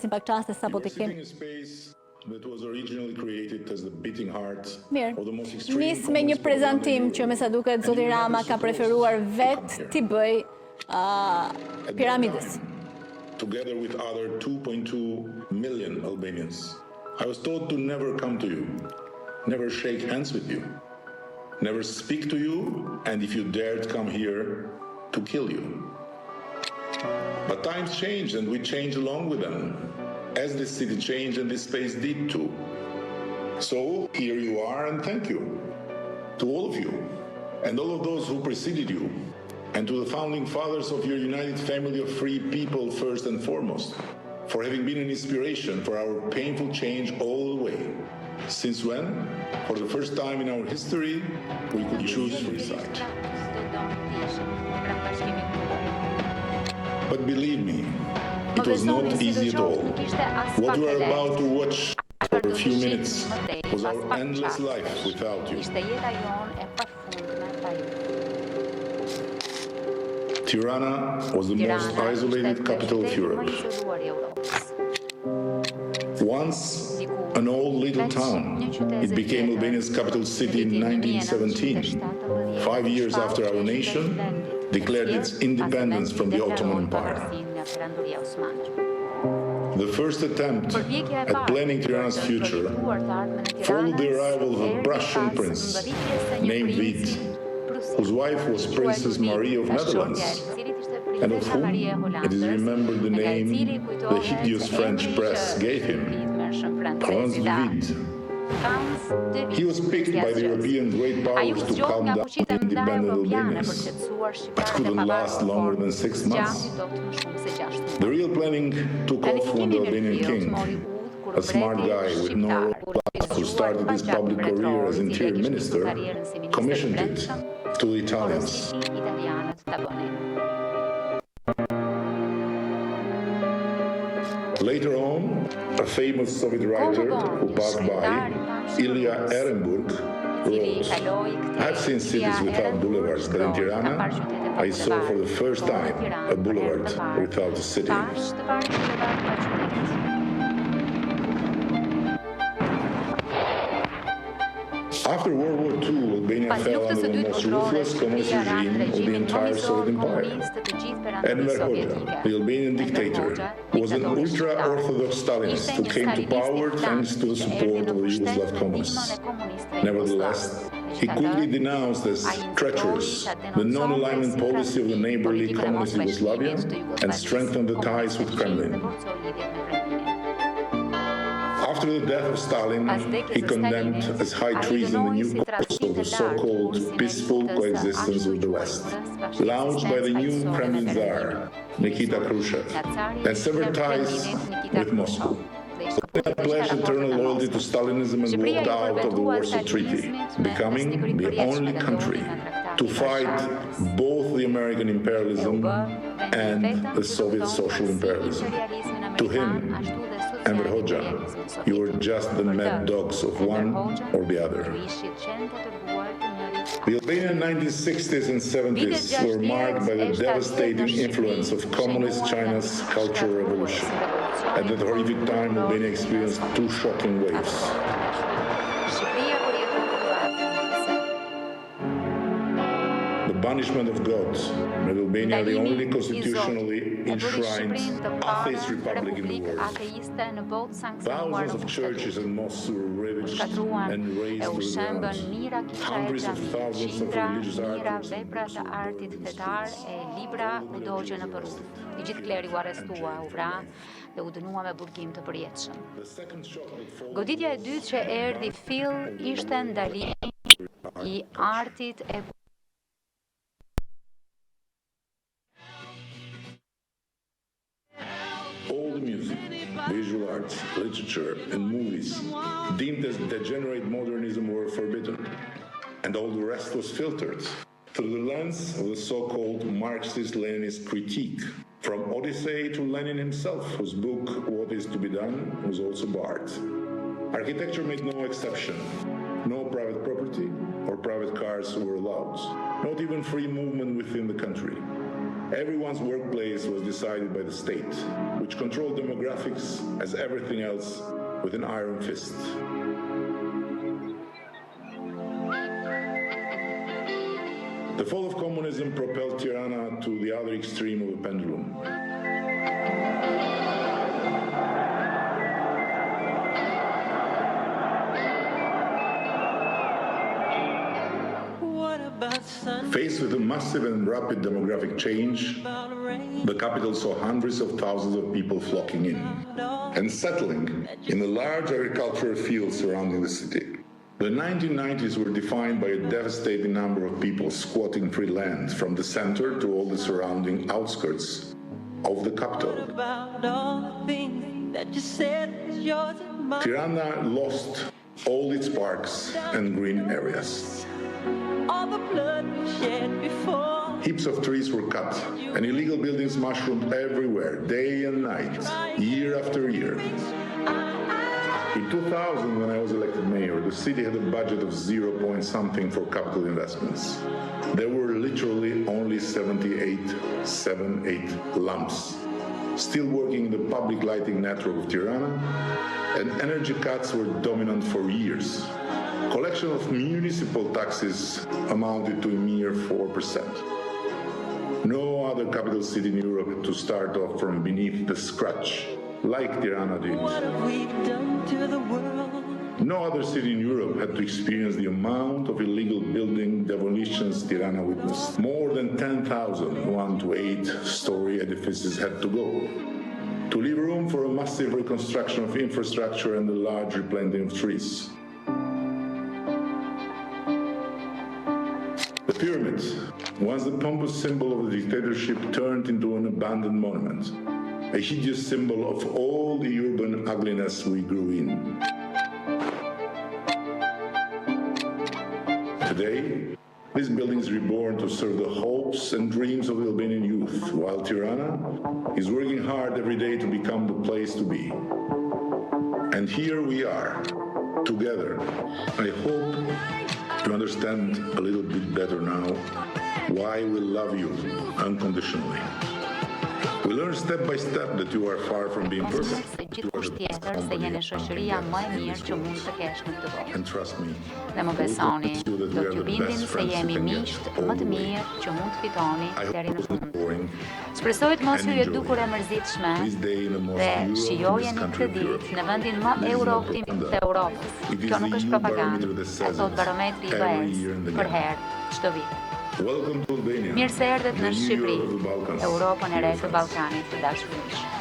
presim pak çast sapo të kemi. Mirë, nis me një prezantim që me sa duket zoti Rama ka preferuar vetë t'i bëj piramidës. Together with other 2.2 million Albanians. I was told to never come to you, never shake hands with you, never speak to you, and if you dared come here, to kill you. But times changed and we changed along with them, as this city changed and this space did too. So here you are, and thank you to all of you and all of those who preceded you, and to the founding fathers of your united family of free people first and foremost, for having been an inspiration for our painful change all the way. Since when, for the first time in our history, we could choose free side. But believe me, it was not easy at all. What we are about to watch for a few minutes was our endless life without you. Tirana was the most isolated capital of Europe. Once an old little town, it became Albania's capital city in 1917, 5 years after our nation declared its independence from the Ottoman Empire. The first attempt at planning Tirana's future followed the arrival of a Prussian prince named Vit, whose wife was Princess Maria of Netherlands, and of whom it is remembered the name the hideous French press gave him, Prince Vit. He was picked by the European great powers to calm down the independent Albanians, but couldn't last longer than 6 months. The real planning took off when the Albanian king, a smart guy with no royal blood who started his public career as interior minister, commissioned it to the Italians. Later on, a famous Soviet writer who passed by, Ilya Ehrenburg, wrote, "I've seen cities without boulevards, but in Tirana, I saw for the first time a boulevard without a city." After World War II, Albania fell under the most ruthless communist regime of the entire Soviet Empire. Enver Hoxhën, the Albanian dictator, was an ultra-Orthodox Stalinist who came to power thanks to the support of the Yugoslav communists. Nevertheless, he quickly denounced as treacherous the non-alignment policy of the neighborly communist Yugoslavia and strengthened the ties with Kremlin. After the death of Stalin, he condemned as high treason the new course of the so-called peaceful coexistence with the West, launched by the new Kremlin Tsar, Nikita Khrushchev, and severed ties with Moscow. Albania pledged eternal loyalty to Stalinism and walked out of the Warsaw Treaty, becoming the only country to fight both the American imperialism and the Soviet social imperialism. To him, Enver Hoxhën, you were just the mad dogs of one or the other. The Albanian 1960s and 70s were marked by the devastating influence of communist China's Cultural Revolution. At that horrific time, Albania experienced two shocking waves. The banishment of gods made Albania the only constitutionally enshrined atheist republic in the world. Thousands of churches and mosques were ravaged and razed to the ground. Hundreds of thousands of religious artworks and books I gjithë kleri u arrestua, u vra dhe u dënua me burgim të përjetshëm. Goditja e dytë që erdhi fill ishte ndalimi I artit e all the music, visual arts, literature, and movies deemed as degenerate modernism were forbidden, and all the rest was filtered through the lens of the so-called Marxist-Leninist critique, from Odyssey to Lenin himself, whose book, What is to be Done, was also barred. Architecture made no exception. No private property or private cars were allowed, not even free movement within the country. Everyone's workplace was decided by the state, which controlled demographics as everything else with an iron fist. The fall of communism propelled Tirana to the other extreme of the pendulum. Faced with a massive and rapid demographic change, the capital saw hundreds of thousands of people flocking in and settling in the large agricultural fields surrounding the city. The 1990s were defined by a devastating number of people squatting free land from the center to all the surrounding outskirts of the capital. Tirana lost all its parks and green areas. Heaps of trees were cut, and illegal buildings mushroomed everywhere, day and night, year after year. In 2000, when I was elected mayor, the city had a budget of 0.something for capital investments. There were literally only 78 lamps still working in the public lighting network of Tirana, and energy cuts were dominant for years. Collection of municipal taxes amounted to a mere 4%. No other capital city in Europe had to start off from beneath the scratch, like Tirana did. No other city in Europe had to experience the amount of illegal building demolitions Tirana witnessed. More than 10,000 1 to 8-story edifices had to go to leave room for a massive reconstruction of infrastructure and a large replanting of trees. The pyramid, once the pompous symbol of the dictatorship, turned into an abandoned monument, a hideous symbol of all the urban ugliness we grew in. Today, this building is reborn to serve the hopes and dreams of the Albanian youth, while Tirana is working hard every day to become the place to be. And here we are, together. I hope you understand a little bit better now why we love you unconditionally. We learn step by step that you are far from being perfect. And trust me, dhe më besoni, do t'ju bindin se jemi miqt më të mirë që mund të fitoni deri në fund. Shpresoj të mos ju jetë dukur e mërzitshme dhe shijojeni këtë ditë në vendin më eurooptimist të Europës. Kjo nuk është propagandë, e thot barometri i BE-s për herë çdo vit. Mirë se erdhët në Shqipëri, Europën e re të Ballkanit të dashur miq.